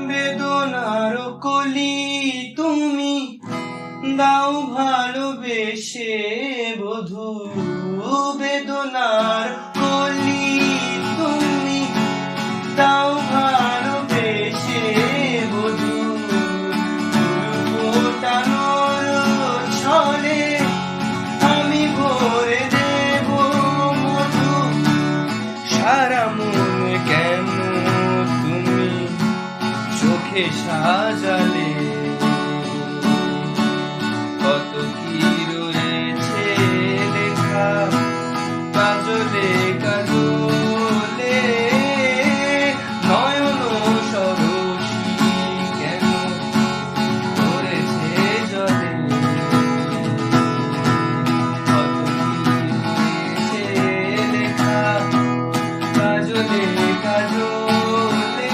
বেদনার কলি তুমি দাও ভালোবেসে বধূ, বেদনার কলি তুমি দাও ভালোবেসে বধূ, ফোটানোর ছলে আমি ভরে দেব মধু। সারা মন কেন তুমি চোখে সাজালে